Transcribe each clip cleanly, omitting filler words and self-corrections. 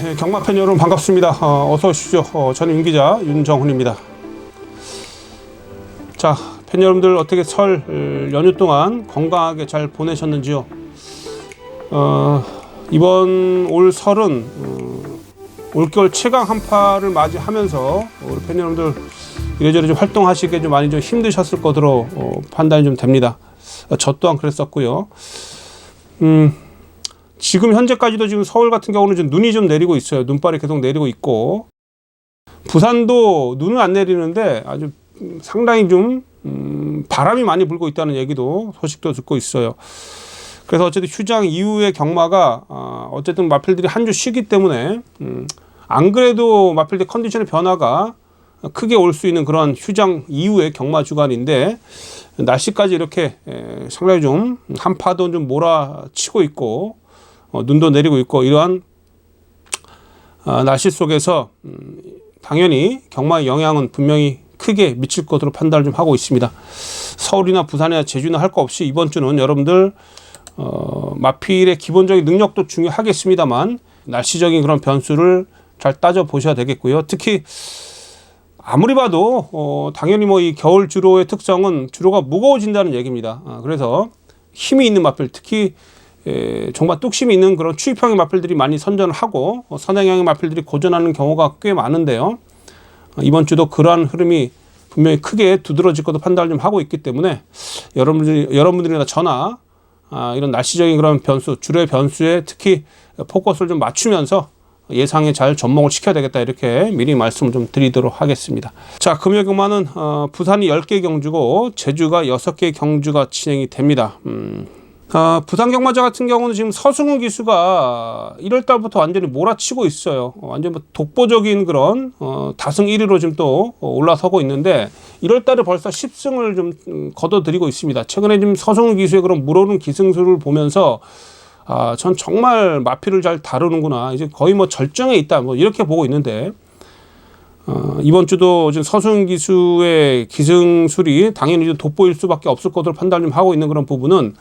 네, 경마팬 여러분 반갑습니다. 어서 오시죠. 저는 윤기자 윤정훈입니다. 자, 팬 여러분들 어떻게 설 연휴 동안 건강하게 잘 보내셨는지요? 이번 올 설은 올겨울 최강 한파를 맞이하면서 우리 팬 여러분들 이래저래 좀 활동하시기에 좀 많이 좀 힘드셨을 것으로 판단이 좀 됩니다. 저 또한 그랬었고요. 지금 현재까지도 지금 서울 같은 경우는 좀 눈이 좀 내리고 있어요. 눈발이 계속 내리고 있고, 부산도 눈은 안 내리는데 아주 상당히 좀 바람이 많이 불고 있다는 얘기도 소식도 듣고 있어요. 그래서 어쨌든 휴장 이후의 경마가 어쨌든 마필들이 한 주 쉬기 때문에 안 그래도 마필들 컨디션의 변화가 크게 올 수 있는 그런 휴장 이후의 경마 주간인데, 날씨까지 이렇게 상당히 좀 한파도 좀 몰아치고 있고 눈도 내리고 있고, 이러한 날씨 속에서 당연히 경마의 영향은 분명히 크게 미칠 것으로 판단을 좀 하고 있습니다. 서울이나 부산이나 제주나 할 거 없이 이번 주는 여러분들 마필의 기본적인 능력도 중요하겠습니다만 날씨적인 그런 변수를 잘 따져 보셔야 되겠고요. 특히 아무리 봐도 당연히 뭐 이 겨울 주로의 특성은 주로가 무거워진다는 얘기입니다. 그래서 힘이 있는 마필, 특히 정말 뚝심이 있는 그런 추입형의 마필들이 많이 선전을 하고 선행형의 마필들이 고전하는 경우가 꽤 많은데요. 이번 주도 그러한 흐름이 분명히 크게 두드러질 것도 판단을 좀 하고 있기 때문에 여러분들이나 저나 이런 날씨적인 그런 변수, 주로의 변수에 특히 포커스를 좀 맞추면서 예상에 잘 접목을 시켜야 되겠다, 이렇게 미리 말씀을 좀 드리도록 하겠습니다. 자, 금요일 경마는 부산이 10개 경주고 제주가 6개 경주가 진행이 됩니다. 부산 경마자 같은 경우는 지금 서승훈 기수가 1월달부터 완전히 몰아치고 있어요. 완전 뭐 독보적인 그런 다승 1위로 지금 또 올라서고 있는데, 1월달에 벌써 10승을 좀 거둬들이고 있습니다. 최근에 지금 서승훈 기수의 그런 물오른 기승수를 보면서 전 정말 마필을 잘 다루는구나, 이제 거의 뭐 절정에 있다, 뭐 이렇게 보고 있는데, 이번 주도 지금 서승훈 기수의 기승술이 당연히 좀 돋보일 수밖에 없을 것으로 판단을 좀 하고 있는 그런 부분은,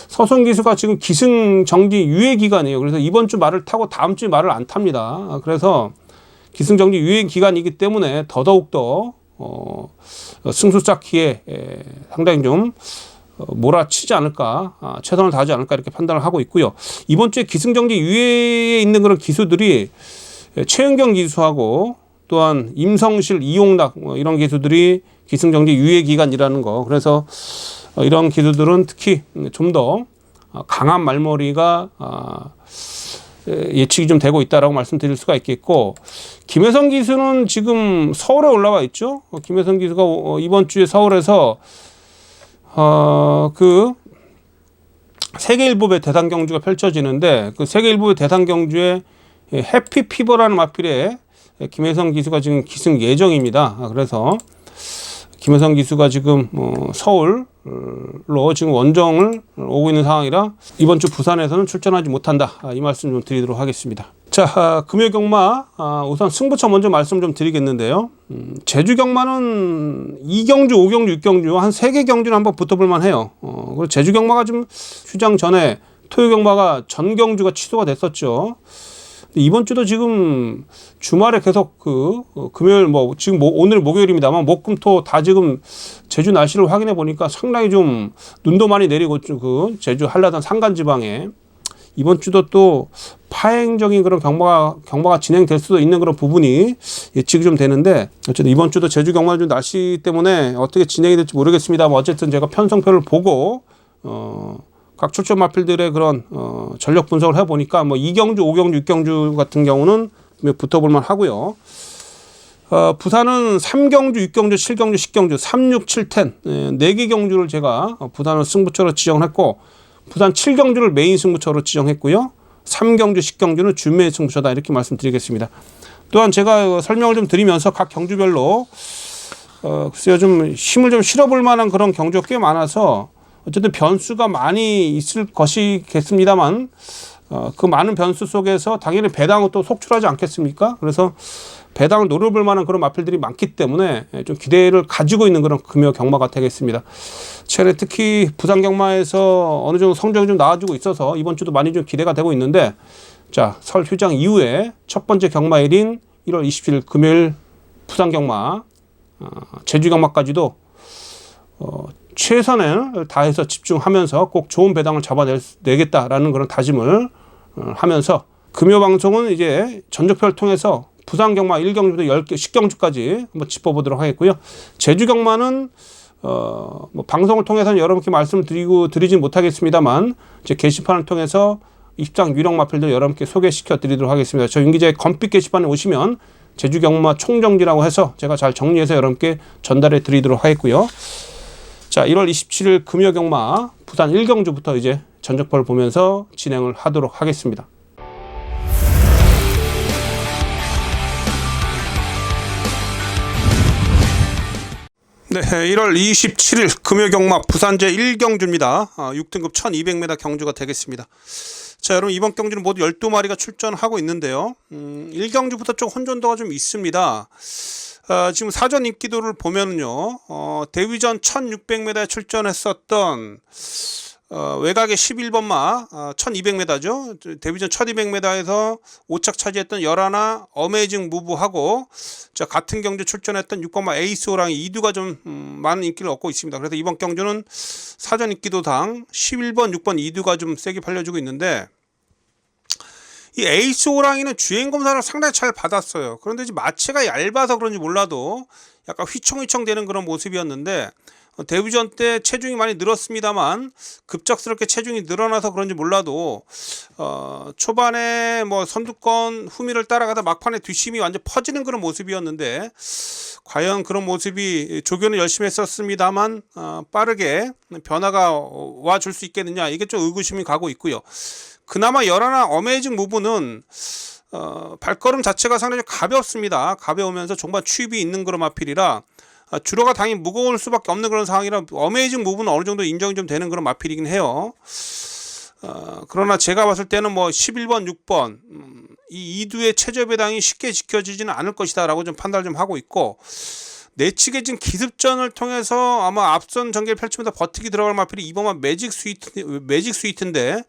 서승훈 기수가 지금 기승 정지 유예 기간이에요. 그래서 이번 주 말을 타고 다음 주 말을 안 탑니다. 그래서 기승 정지 유예 기간이기 때문에 더더욱더 승수 쌓기에 상당히 좀 몰아치지 않을까, 최선을 다하지 않을까, 이렇게 판단을 하고 있고요. 이번 주에 기승정지 유예에 있는 그런 기수들이 최은경 기수하고 또한 임성실, 이용락 이런 기수들이 기승정지 유예 기간이라는 거. 그래서 이런 기수들은 특히 좀 더 강한 말머리가 예측이 좀 되고 있다라고 말씀드릴 수가 있겠고, 김혜성 기수는 지금 서울에 올라와 있죠. 김혜성 기수가 이번 주에 서울에서 그 세계일보배 대상 경주가 펼쳐지는데, 그 세계일보배 대상 경주에 해피피버라는 마필에 김혜성 기수가 지금 기승 예정입니다. 그래서 김혜성 기수가 지금 서울로 지금 원정을 오고 있는 상황이라 이번 주 부산에서는 출전하지 못한다, 이 말씀 좀 드리도록 하겠습니다. 자, 금요 경마 우선 승부처 먼저 말씀 좀 드리겠는데요. 제주 경마는 2경주, 5경주, 6경주 한 3개 경주는 한번 붙어볼만 해요. 그리고 제주 경마가 좀 휴장 전에 토요 경마가 전 경주가 취소가 됐었죠. 이번 주도 지금 주말에 계속 금요일 지금 오늘 목요일입니다만 목금토 다 지금 제주 날씨를 확인해 보니까 상당히 좀 눈도 많이 내리고, 그 제주 한라산 산간 지방에 이번 주도 또 파행적인 그런 경마가 진행될 수도 있는 그런 부분이 예측이 좀 되는데, 어쨌든 이번 주도 제주 경마는 좀 날씨 때문에 어떻게 진행이 될지 모르겠습니다만, 어쨌든 제가 편성표를 보고 각 출전 마필들의 그런 전력 분석을 해보니까 2경주, 5경주, 6경주 같은 경우는 붙어볼만 하고요. 부산은 3경주, 6경주, 7경주, 10경주, 3, 6, 7, 10 4개 경주를 제가 부산을 승부처로 지정을 했고, 부산 7경주를 메인 승부처로 지정했고요. 3경주, 10경주는 준메인 승부처다, 이렇게 말씀드리겠습니다. 또한 제가 설명을 좀 드리면서 각 경주별로 글쎄요, 좀 힘을 좀 실어볼 만한 그런 경주가 꽤 많아서 어쨌든 변수가 많이 있을 것이겠습니다만, 그 많은 변수 속에서 당연히 배당은 또 속출하지 않겠습니까? 그래서 배당을 노려볼 만한 그런 마필들이 많기 때문에 좀 기대를 가지고 있는 그런 금요 경마가 되겠습니다. 최근에 특히 부산 경마에서 어느 정도 성적이 좀 나와주고 있어서 이번 주도 많이 좀 기대가 되고 있는데, 자, 설 휴장 이후에 첫 번째 경마일인 1월 27일 금요일 부산 경마, 제주 경마까지도 최선을 다해서 집중하면서 꼭 좋은 배당을 잡아내겠다라는 그런 다짐을 하면서, 금요 방송은 이제 전적표를 통해서 부산 경마 1경주부터 10개, 10경주까지 한번 짚어보도록 하겠고요. 제주 경마는 뭐 방송을 통해서는 여러분께 말씀을 드리진 못하겠습니다만, 제 게시판을 통해서 20장 유령 마필도 여러분께 소개시켜 드리도록 하겠습니다. 저 윤기자의 검빛 게시판에 오시면 제주 경마 총정리라고 해서 제가 잘 정리해서 여러분께 전달해 드리도록 하겠고요. 자, 1월 27일 금요 경마 부산 1경주부터 이제 전적표를 보면서 진행을 하도록 하겠습니다. 네, 1월 27일 금요 경마 부산제 1경주입니다. 6등급 1200m 경주가 되겠습니다. 자, 여러분, 이번 경주는 모두 12마리가 출전하고 있는데요. 1경주부터 좀 혼돈도가 좀 있습니다. 지금 사전 인기도를 보면은요, 대위전 1600m에 출전했었던 외곽의 11번마 1200m죠. 데뷔전 1200m에서 5착 차지했던 열하나 어메이징 무브하고, 자, 같은 경주 출전했던 6번마 에이스호랑이 2두가 좀 많은 인기를 얻고 있습니다. 그래서 이번 경주는 사전 인기도당 11번, 6번 2두가 좀 세게 팔려주고 있는데, 이 에이스 호랑이는 주행 검사를 상당히 잘 받았어요. 그런데 이제 마체가 얇아서 그런지 몰라도 약간 휘청휘청 되는 그런 모습이었는데, 데뷔전 때 체중이 많이 늘었습니다만 급작스럽게 체중이 늘어나서 그런지 몰라도 초반에 뭐 선두권 후미를 따라가다 막판에 뒷심이 완전 퍼지는 그런 모습이었는데, 과연 그런 모습이 조교는 열심히 했었습니다만 빠르게 변화가 와줄 수 있겠느냐, 이게 좀 의구심이 가고 있고요. 그나마 열하나 어메이징 무브는 발걸음 자체가 상당히 가볍습니다. 가벼우면서 종반 추입이 있는 그런 마필이라 주로가 당연히 무거울 수밖에 없는 그런 상황이라 어메이징 무브는 어느 정도 인정이 좀 되는 그런 마필이긴 해요. 그러나 제가 봤을 때는 뭐 11번, 6번 이 2두의 최저 배당이 쉽게 지켜지지는 않을 것이다 라고 좀 판단을 좀 하고 있고, 내치게 지금 기습전을 통해서 아마 앞선 전개를 펼치면서 버티기 들어갈 마필이 이번만 매직 스위트인데,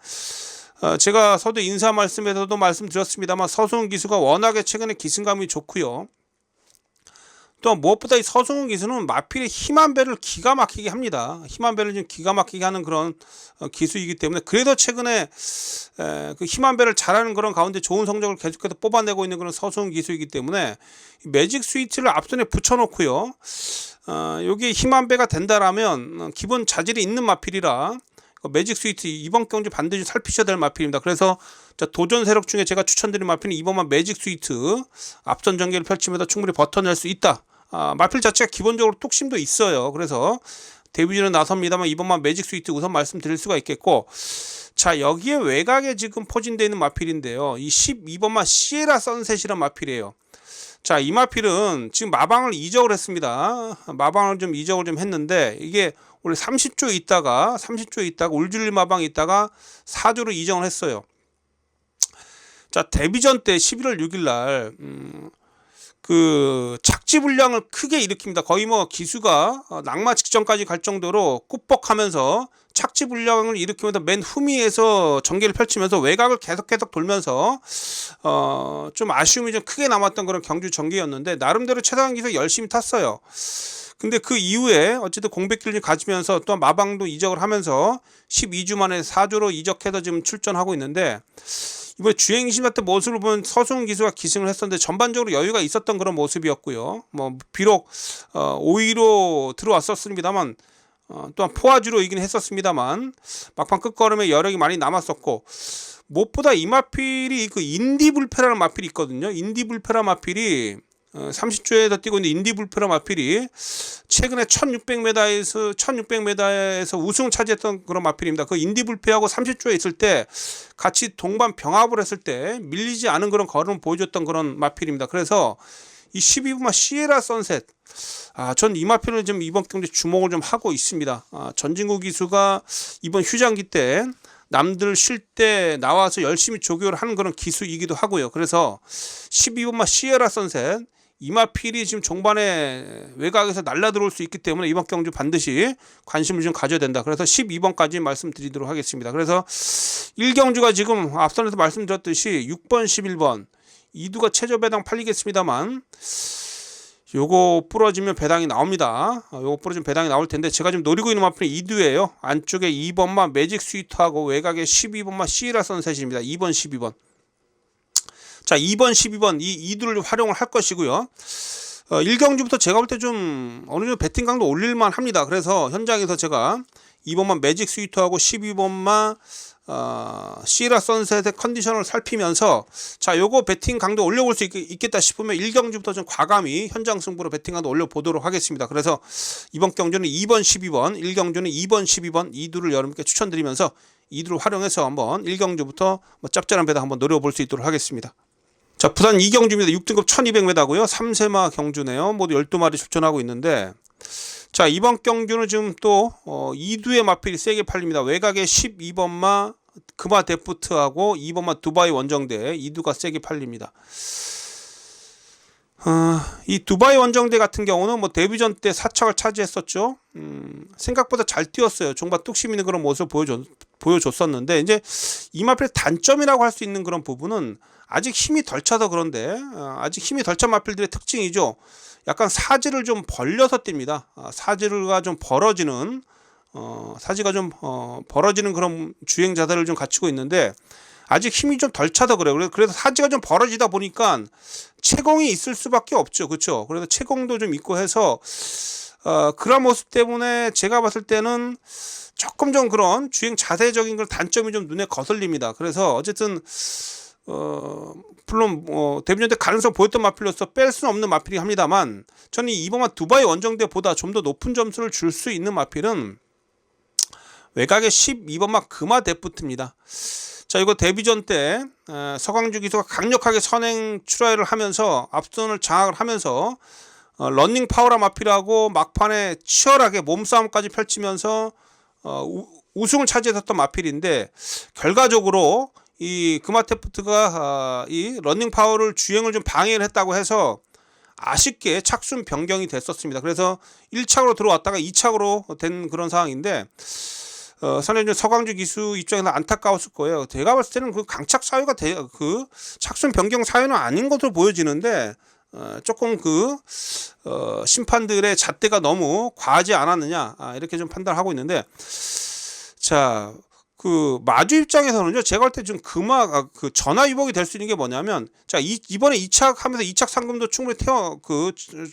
제가 서두 인사 말씀에서도 말씀드렸습니다만 서승훈 기수가 워낙에 최근에 기승감이 좋고요. 또 무엇보다 이 서승훈 기수는 마필의 힘한 배를 기가 막히게 합니다. 힘한 배를 좀 기가 막히게 하는 그런 기수이기 때문에, 그래도 최근에 그 힘한 배를 잘하는 그런 가운데 좋은 성적을 계속해서 뽑아내고 있는 그런 서승훈 기수이기 때문에 매직 스위트를 앞선에 붙여놓고요. 여기 힘한 배가 된다라면 기본 자질이 있는 마필이라 매직 스위트 이번 경주 반드시 살피셔야 될 마필입니다. 그래서 도전 세력 중에 제가 추천드린 마필은 이번만 매직 스위트 앞선 전개를 펼치면서 충분히 버텨낼 수 있다. 마필 자체가 기본적으로 뚝심도 있어요. 그래서 데뷔전은 나섭니다만 이번만 매직 스위트 우선 말씀드릴 수가 있겠고, 자, 여기에 외곽에 지금 포진되어 있는 마필인데요. 이 12번만 시에라 선셋이란 마필이에요. 자, 이 마필은 지금 마방을 이적을 했습니다. 마방을 좀 이적을 좀 했는데, 이게 원래 30조에 있다가 울줄리 마방에 있다가 4조로 이정을 했어요. 자, 데뷔전 때 11월 6일 날 그 착지 불량을 크게 일으킵니다. 거의 뭐 기수가 낙마 직전까지 갈 정도로 꾸벅하면서 착지 불량을 일으키면서 맨 후미에서 전개를 펼치면서 외곽을 계속 돌면서 좀 아쉬움이 좀 크게 남았던 그런 경주 전개였는데, 나름대로 최상한 기수 열심히 탔어요. 근데 그 이후에 어쨌든 공백기를 가지면서 또 마방도 이적을 하면서 12주 만에 4조로 이적해서 지금 출전하고 있는데, 이번에 주행심 같은 모습을 보면 서승훈 기수가 기승을 했었는데 전반적으로 여유가 있었던 그런 모습이었고요. 뭐 비록 5위로 들어왔었습니다만, 또한 포화주로 이긴 했었습니다만 막판 끝걸음에 여력이 많이 남았었고, 무엇보다 이 마필이 그 인디불패라는 마필이 있거든요. 인디불패라는 마필이 30조에서 뛰고 있는 인디불패라 마필이 최근에 1600m에서 우승을 차지했던 그런 마필입니다. 그 인디불패하고 30조에 있을 때 같이 동반 병합을 했을 때 밀리지 않은 그런 걸음을 보여줬던 그런 마필입니다. 그래서 이 12분마 시에라 선셋, 전 이 마필을 좀 이번 경기에 주목을 좀 하고 있습니다. 전진구 기수가 이번 휴장기 때 남들 쉴 때 나와서 열심히 조교를 하는 그런 기수이기도 하고요. 그래서 12번마 시에라 선셋 이마필이 지금 종반에 외곽에서 날라 들어올 수 있기 때문에 이번 경주 반드시 관심을 좀 가져야 된다. 그래서 12번까지 말씀드리도록 하겠습니다. 그래서 1경주가 지금 앞선에서 말씀드렸듯이 6번, 11번 이두가 최저 배당 팔리겠습니다만 요거 부러지면 배당이 나옵니다. 요거 부러지면 배당이 나올 텐데 제가 지금 노리고 있는 마필은 이두예요. 안쪽에 2번마 매직 스위트하고 외곽에 12번마 시라 선셋입니다. 2번, 12번. 자, 2번, 12번 이 이두를 활용을 할 것이고요. 1경주부터 제가 볼 때 좀 어느 정도 배팅 강도 올릴만 합니다. 그래서 현장에서 제가 2번만 매직 스위트하고 12번만 시라 선셋의 컨디션을 살피면서 자, 요거 배팅 강도 올려볼 수 있겠다 싶으면 1경주부터 좀 과감히 현장 승부로 배팅 강도 올려보도록 하겠습니다. 그래서 이번 경주는 2번, 12번, 1경주는 2번, 12번 이두를 여러분께 추천드리면서 이두를 활용해서 한번 1경주부터 짭짤한 배당 한번 노려볼 수 있도록 하겠습니다. 자, 부산 2경주입니다. 6등급 1200m고요. 3세마 경주네요. 모두 12마리 출전하고 있는데 자, 이번 경주는 지금 또 2두의 마필이 세게 팔립니다. 외곽에 12번마 금화 데프트하고 2번마 두바이 원정대 2두가 세게 팔립니다. 이 두바이 원정대 같은 경우는 뭐 데뷔전 때 4착을 차지했었죠. 생각보다 잘 뛰었어요. 종반 뚝심 있는 그런 모습을 보여줬었는데 이제 이 마필의 단점이라고 할 수 있는 그런 부분은 아직 힘이 덜 차서 그런데 아직 힘이 덜 찬 마필들의 특징이죠. 약간 사지를 좀 벌려서 뜁니다. 사지가 좀 벌어지는 사지가 좀 벌어지는 그런 주행 자세를 좀 갖추고 있는데 아직 힘이 좀 덜 차서 그래요. 그래서 사지가 좀 벌어지다 보니까 채공이 있을 수밖에 없죠. 그렇죠? 그래서 채공도 좀 있고 해서 그런 모습 때문에 제가 봤을 때는 조금 좀 그런 주행 자세적인 그런 단점이 좀 눈에 거슬립니다. 그래서 어쨌든 물론 데뷔전 때 가능성 보였던 마필로서 뺄 수는 없는 마필이 합니다만 저는 이번만 두바이 원정대보다 좀 더 높은 점수를 줄 수 있는 마필은 외곽에 12번마 금화 데프트입니다. 자, 이거 데뷔전 때 서광주 기수가 강력하게 선행 출하를 하면서 앞선을 장악을 하면서 러닝 파워라 마필하고 막판에 치열하게 몸싸움까지 펼치면서 우승을 차지했었던 마필인데 결과적으로 이 금화테프트가 이 러닝 파워를 주행을 좀 방해를 했다고 해서 아쉽게 착순 변경이 됐었습니다. 그래서 1착으로 들어왔다가 2착으로 된 그런 상황인데 선행준 서광주 기수 입장에서 안타까웠을 거예요. 제가 봤을 때는 그 강착 사유가 그 착순 변경 사유는 아닌 것으로 보여지는데 조금 심판들의 잣대가 너무 과하지 않았느냐 이렇게 좀 판단하고 있는데 자. 마주 입장에서는요, 제가 볼 때 좀 전화 위복이 될 수 있는 게 뭐냐면, 자, 이번에 2착 하면서 2착 상금도 충분히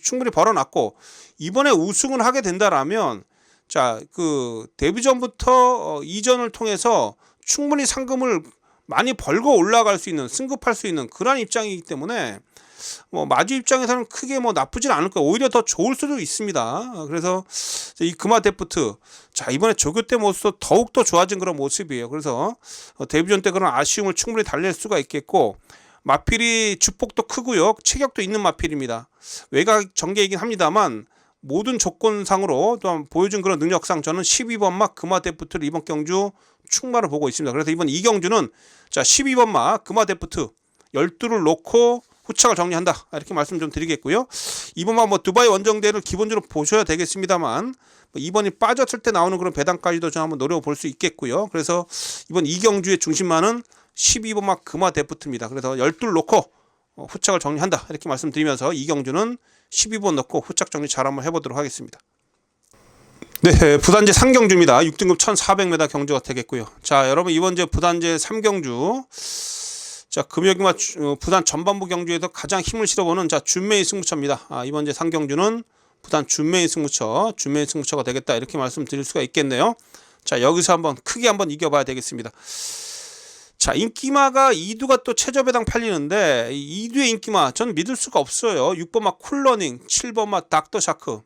충분히 벌어놨고, 이번에 우승을 하게 된다라면, 자, 데뷔전부터 이전을 통해서 충분히 상금을 많이 벌고 올라갈 수 있는, 승급할 수 있는 그런 입장이기 때문에, 마주 입장에서는 크게 나쁘진 않을 거예요. 오히려 더 좋을 수도 있습니다. 그래서 이 금화 데프트 자, 이번에 조교 때 모습도 더욱더 좋아진 그런 모습이에요. 그래서 데뷔전 때 그런 아쉬움을 충분히 달랠 수가 있겠고 마필이 주폭도 크고요. 체격도 있는 마필입니다. 외곽 전개이긴 합니다만 모든 조건상으로 또한 보여준 그런 능력상 저는 12번마 금화 데프트를 이번 경주 충마를 보고 있습니다. 그래서 이번 2경주는 자 12번마 금화 데프트 12를 놓고 후착을 정리한다 이렇게 말씀 좀 드리겠고요. 이번만 두바이 원정대를 기본적으로 보셔야 되겠습니다만 이번이 빠졌을 때 나오는 그런 배당까지도 좀 한번 노려볼 수 있겠고요. 그래서 이번 2경주의 중심만은 12번마 금화 데프트입니다. 그래서 12를 놓고 후착을 정리한다 이렇게 말씀드리면서 2경주는 12번 넣고 후착 정리 잘 한번 해보도록 하겠습니다. 네, 부산제 3경주입니다. 6등급 1400m 경주가 되겠고요. 자, 여러분 이번 부산제 3경주 자, 금요일마 부산 전반부 경주에서 가장 힘을 실어보는 자 준메이 승부처입니다. 이번 제 상경주는 부산 준메이 승부처가 되겠다 이렇게 말씀드릴 수가 있겠네요. 자, 여기서 크게 한번 이겨봐야 되겠습니다. 자, 인기마가 2두가 또 최저배당 팔리는데 2두의 인기마 전 믿을 수가 없어요. 6번마 쿨러닝, 7번마 닥터샤크.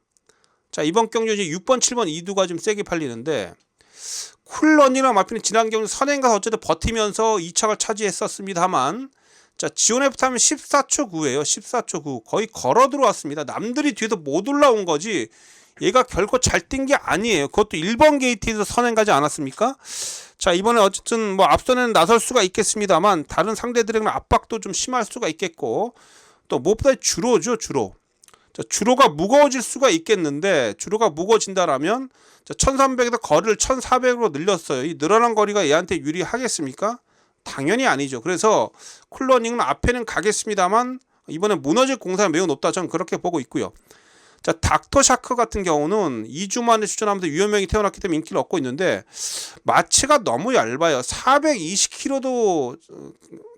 자, 이번 경주 6번, 7번 2두가 좀 세게 팔리는데 쿨런이랑 마피는 지난 경주 선행가서 어쨌든 버티면서 2착을 차지했었습니다만 자 지온 F타임은 14초 9예요. 14초 9 거의 걸어 들어왔습니다. 남들이 뒤에서 못 올라온 거지 얘가 결코 잘 뛴 게 아니에요. 그것도 1번 게이트에서 선행가지 않았습니까? 자 이번에 어쨌든 앞선에는 나설 수가 있겠습니다만 다른 상대들에게는 압박도 좀 심할 수가 있겠고 또 무엇보다 주로죠, 주로. 자, 주로가 무거워질 수가 있겠는데, 주로가 무거워진다라면 1300에서 거리를 1400으로 늘렸어요. 이 늘어난 거리가 얘한테 유리하겠습니까? 당연히 아니죠. 그래서 쿨러닝은 앞에는 가겠습니다만 이번에 무너질 공산이 매우 높다. 저는 그렇게 보고 있고요. 자, 닥터샤크 같은 경우는 2주 만에 추천하면서 유효명이 태어났기 때문에 인기를 얻고 있는데, 마체가 너무 얇아요. 420kg도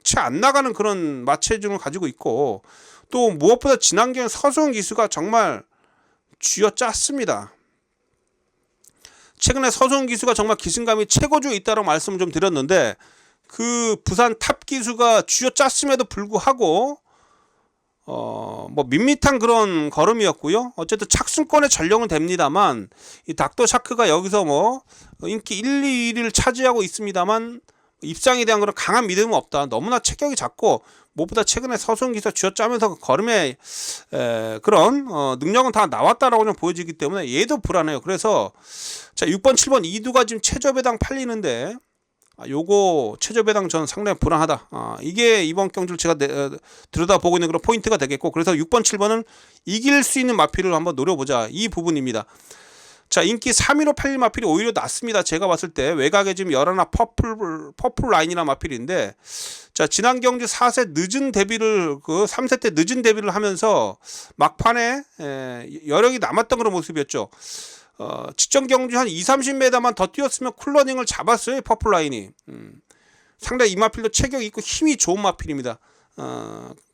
채 안 나가는 그런 마체 중을 가지고 있고, 또 무엇보다 진환경 서수은 기수가 정말 쥐어짰습니다. 최근에 서수은 기수가 정말 기승감이 최고조에 있다고 말씀을 좀 드렸는데, 그 부산 탑 기수가 쥐어짰음에도 불구하고 뭐 밋밋한 그런 걸음이었고요. 어쨌든 착순권의 전령은 됩니다만, 이 닥터샤크가 여기서 뭐 인기 1, 2위를 차지하고 있습니다만 입상에 대한 그런 강한 믿음은 없다. 너무나 체격이 작고 무엇보다 최근에 서수은 기수가 쥐어짜면서 걸음의 그런 능력은 다 나왔다라고 좀 보여지기 때문에 얘도 불안해요. 그래서 자, 6번, 7번 이두가 지금 최저배당 팔리는데, 요거 최저배당 저는 상당히 불안하다. 이게 이번 경주를 제가 들여다보고 있는 그런 포인트가 되겠고, 그래서 6번, 7번은 이길 수 있는 마필을 한번 노려보자, 이 부분입니다. 자, 인기 3위로 팔릴 마필이 오히려 낫습니다. 제가 봤을 때 외곽에 지금 열하나 퍼플 라인이라는 마필인데, 자, 지난 경주 4세 늦은 데뷔를 3세 때 늦은 데뷔를 하면서 막판에 여력이 남았던 그런 모습이었죠. 직전 경주 한 2-30m만 더 뛰었으면 쿨러닝을 잡았어요. 퍼플라인이. 상당히 이 마필도 체격이 있고 힘이 좋은 마필입니다.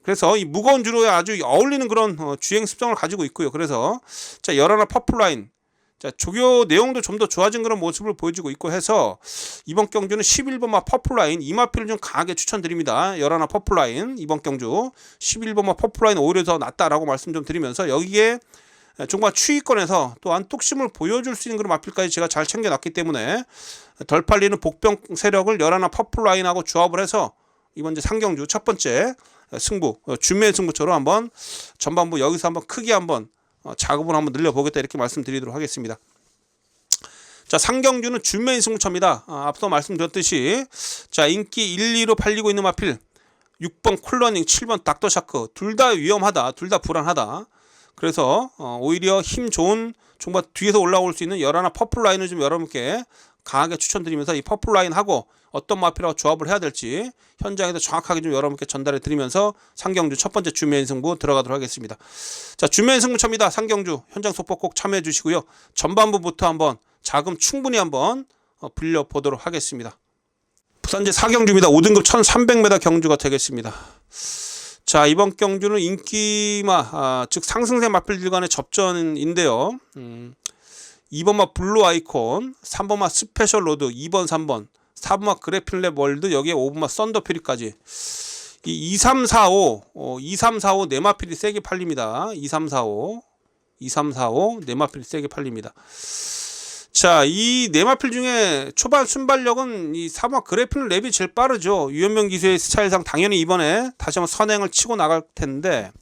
그래서 이 무거운 주로에 아주 어울리는 그런 주행 습성을 가지고 있고요. 그래서 자, 열하나 퍼플라인, 자, 조교 내용도 좀 더 좋아진 그런 모습을 보여주고 있고 해서 이번 경주는 11번마 퍼플라인, 이 마필을 좀 강하게 추천드립니다. 열하나 퍼플라인, 이번 경주 11번마 퍼플라인 오히려 더 낫다라고 말씀 좀 드리면서, 여기에 정말 추위권에서 또한 뚝심을 보여줄 수 있는 그런 마필까지 제가 잘 챙겨놨기 때문에 덜 팔리는 복병 세력을 열하나 퍼플라인하고 조합을 해서 이번 이제 상경주 첫 번째 승부, 준매 승부처럼 한번 전반부 여기서 한번 크게 한번 자금을 한번 늘려보겠다, 이렇게 말씀드리도록 하겠습니다. 자, 상경주는 준매 승부처입니다. 앞서 말씀드렸듯이 자, 인기 1, 2로 팔리고 있는 마필 6번 쿨러닝, 7번 닥터샤크, 둘 다 위험하다, 둘 다 불안하다. 그래서 오히려 힘 좋은 정말 뒤에서 올라올 수 있는 열하나 퍼플라인을 좀 여러분께 강하게 추천드리면서, 이 퍼플라인하고 어떤 마필하고 조합을 해야 될지 현장에서 정확하게 좀 여러분께 전달해 드리면서 상경주 첫 번째 준매인 승부 들어가도록 하겠습니다. 자, 준매인 승부처입니다. 상경주 현장 속보 꼭 참여해 주시고요. 전반부부터 한번 자금 충분히 한번 불려보도록 하겠습니다. 부산제 4경주입니다. 5등급 1300m 경주가 되겠습니다. 자, 이번 경주는 인기마, 즉 상승세 마필들 간의 접전인데요. 2번마 블루 아이콘, 3번마 스페셜 로드, 2번, 3번, 4번마 그래필랩 월드, 여기에 5번마 썬더퓨리까지. 이 2345 네마필이 세게 팔립니다. 2345 네마필이 세게 팔립니다. 자, 이 네마필 중에 초반 순발력은 이 3화 그래필 랩이 제일 빠르죠. 유현명 기수의 스타일상 당연히 이번에 다시 한번 선행을 치고 나갈 텐데,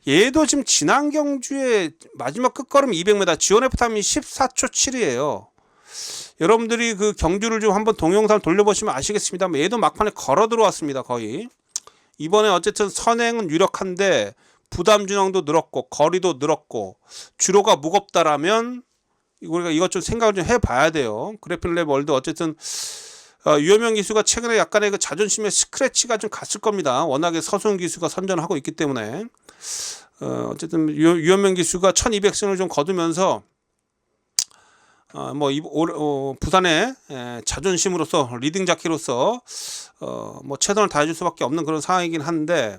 얘도 지금 지난 경주의 마지막 끝걸음 200m 지원 F타임이 14초 7이에요. 여러분들이 그 경주를 좀 한번 동영상 돌려보시면 아시겠습니다만, 얘도 막판에 걸어 들어왔습니다. 거의. 이번에 어쨌든 선행은 유력한데 부담 준항도 늘었고 거리도 늘었고 주로가 무겁다라면 우리가 이것 좀 생각을 좀 해봐야 돼요. 그래필랩 월드 어쨌든 유현명 기수가 최근에 약간의 그 자존심의 스크래치가 좀 갔을 겁니다. 워낙에 서수은 기수가 선전하고 있기 때문에 어쨌든 유현명 기수가 1200승을 좀 거두면서 부산의 자존심으로서 리딩 자키로서 뭐 최선을 다해줄 수밖에 없는 그런 상황이긴 한데,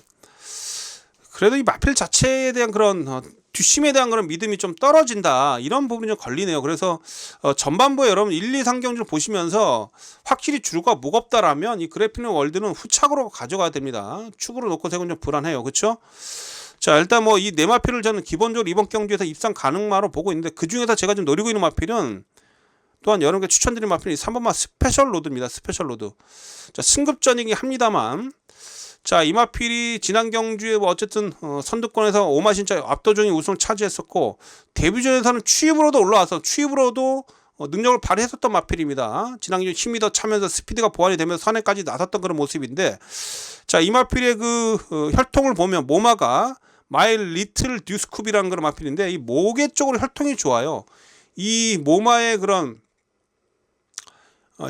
그래도 이 마필 자체에 대한 그런 뒷심에 대한 그런 믿음이 좀 떨어진다, 이런 부분이 좀 걸리네요. 그래서 전반부에 여러분 1, 2, 3경주를 보시면서 확실히 주류가 무겁다라면 이 그래필 월드는 후착으로 가져가야 됩니다. 축으로 놓고 세고는 좀 불안해요. 그렇죠? 자, 일단 뭐 이 네 마필을 저는 기본적으로 이번 경주에서 입상 가능마로 보고 있는데, 그 중에서 제가 지금 노리고 있는 마필은 또한 여러분께 추천드린 마필이 3번마 스페셜 로드입니다. 스페셜 로드. 자, 승급전이긴 합니다만, 자, 이 마필이 지난 경주에 뭐 어쨌든 선두권에서 오마신짜 압도적인 우승을 차지했었고, 데뷔전에서는 추입으로도 올라와서 추입으로도 능력을 발휘했었던 마필입니다. 지난주 힘이 더 차면서 스피드가 보완이 되면서 선행까지 나섰던 그런 모습인데, 자, 이 마필의 그 혈통을 보면 모마가 마이 리틀 듀스쿱이라는 그런 마필인데, 이 모계 쪽으로 혈통이 좋아요. 이 모마의 그런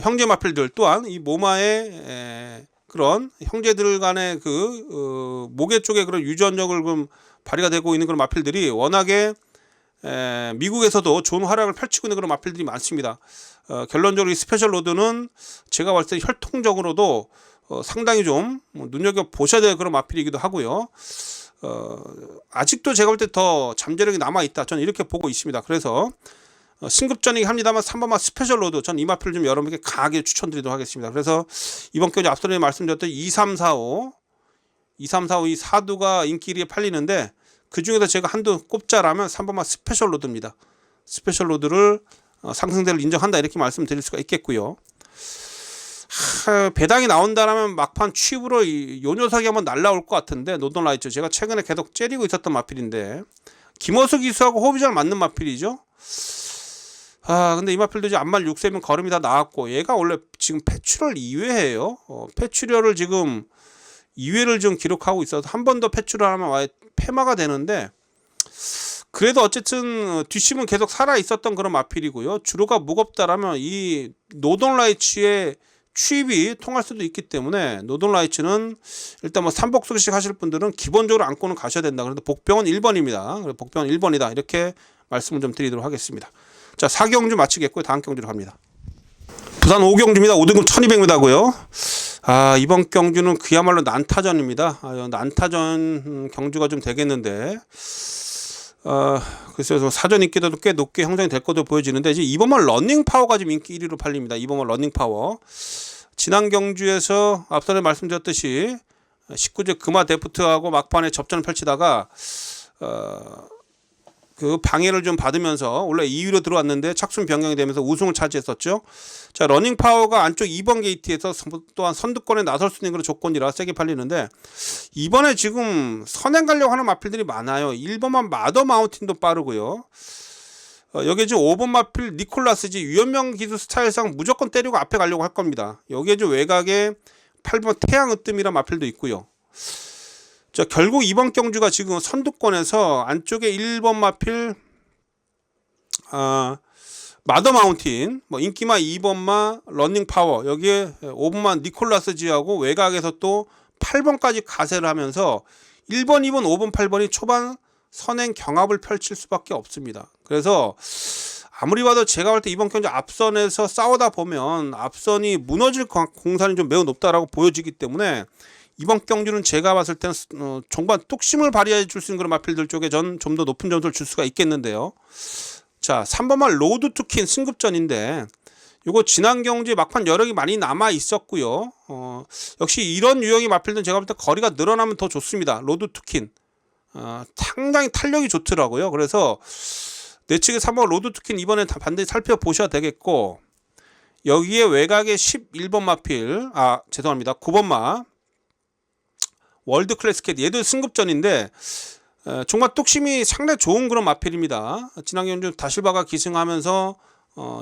형제 마필들 또한 이 모마의 그런 형제들 간의 그 모계 쪽에 그런 유전력을 좀 발휘가 되고 있는 그런 마필들이 워낙에 미국에서도 좋은 활약을 펼치고 있는 그런 마필들이 많습니다. 결론적으로 이 스페셜 로드는 제가 봤을 때 혈통적으로도 상당히 좀 눈여겨 보셔야 될 그런 마필이기도 하고요. 아직도 제가 볼 때 더 잠재력이 남아 있다, 저는 이렇게 보고 있습니다. 그래서 신급전이긴 합니다만 3번마 스페셜 로드, 전 이 마필을 좀 여러분께 강하게 추천드리도록 하겠습니다. 그래서 이번 경기 앞서 말씀드렸던 2345 이 사두가 인기리에 팔리는데, 그 중에서 제가 한두 꼽자라면 3번마 스페셜 로드입니다. 스페셜 로드를 상승세를 인정한다, 이렇게 말씀드릴 수가 있겠고요. 배당이 나온다라면 막판 취입으로 요 녀석이 한번 날라올 것 같은데, 노던라이트 제가 최근에 계속 째리고 있었던 마필인데, 김어수 기수하고 호흡이 잘 맞는 마필이죠. 근데 이 마필도 이제 안말 6세면 걸음이 다 나왔고, 얘가 원래 지금 패출혈 2회예요. 패출혈을 지금 2회를 좀 기록하고 있어서 한 번 더 패출하면 아예 폐마가 되는데, 그래도 어쨌든 뒷심은 계속 살아 있었던 그런 마필이고요. 주로가 무겁다라면 이 노던라이츠의 취입이 통할 수도 있기 때문에, 노던라이츠는 일단 뭐 3복수씩 하실 분들은 기본적으로 안고는 가셔야 된다. 그런데 복병은 1번입니다. 복병은 1번이다, 이렇게 말씀을 좀 드리도록 하겠습니다. 자, 4경주 마치겠고요. 다음 경주로 갑니다. 부산 5경주입니다. 5등급 1200m고요. 이번 경주는 그야말로 난타전입니다. 난타전 경주가 좀 되겠는데, 그래서 사전 인기도 꽤 높게 형성이 될 것으로 보여지는데, 이제 이번만 러닝 파워가 지금 인기 1위로 팔립니다. 이번만 러닝 파워. 지난 경주에서 앞서서 말씀드렸듯이 19제 금화 데프트하고 막판에 접전을 펼치다가 그 방해를 좀 받으면서 원래 2위로 들어왔는데 착순 변경이 되면서 우승을 차지했었죠. 자, 러닝 파워가 안쪽 2번 게이트에서 또한 선두권에 나설 수 있는 그런 조건이라 세게 팔리는데, 이번에 지금 선행 가려고 하는 마필들이 많아요. 1번만 마더 마운틴도 빠르고요. 여기에 지금 5번 마필 니콜라스지 유연명 기수 스타일상 무조건 때리고 앞에 가려고 할 겁니다. 여기에 좀 외곽에 8번 태양 으뜸이란 마필도 있고요. 자, 결국 이번 경주가 지금 선두권에서 안쪽에 1번 마필 마더 마운틴, 뭐 인기마 2번마 러닝 파워, 여기에 5번마 니콜라스지하고 외곽에서 또 8번까지 가세를 하면서 1번, 2번, 5번, 8번이 초반 선행 경합을 펼칠 수밖에 없습니다. 그래서 아무리 봐도 제가 볼 때 이번 경주 앞선에서 싸우다 보면 앞선이 무너질 공산이 좀 매우 높다라고 보여지기 때문에, 이번 경주는 제가 봤을 때는 종반 뚝심을 발휘해 줄 수 있는 그런 마필들 쪽에 전 좀 더 높은 점수를 줄 수가 있겠는데요. 자, 3번만 로드 투킨 승급전인데, 요거 지난 경주에 막판 여력이 많이 남아 있었고요. 역시 이런 유형의 마필들은 제가 볼 때 거리가 늘어나면 더 좋습니다. 로드 투킨 상당히 탄력이 좋더라고요. 그래서 내 측에 3번 로드 투킨 이번에 반드시 살펴보셔야 되겠고, 여기에 외곽에 11번 마필, 죄송합니다, 9번마 월드 클래스 캣, 얘도 승급전인데 정말 뚝심이 상당히 좋은 그런 마필입니다. 지난 경주 다실바가 기승하면서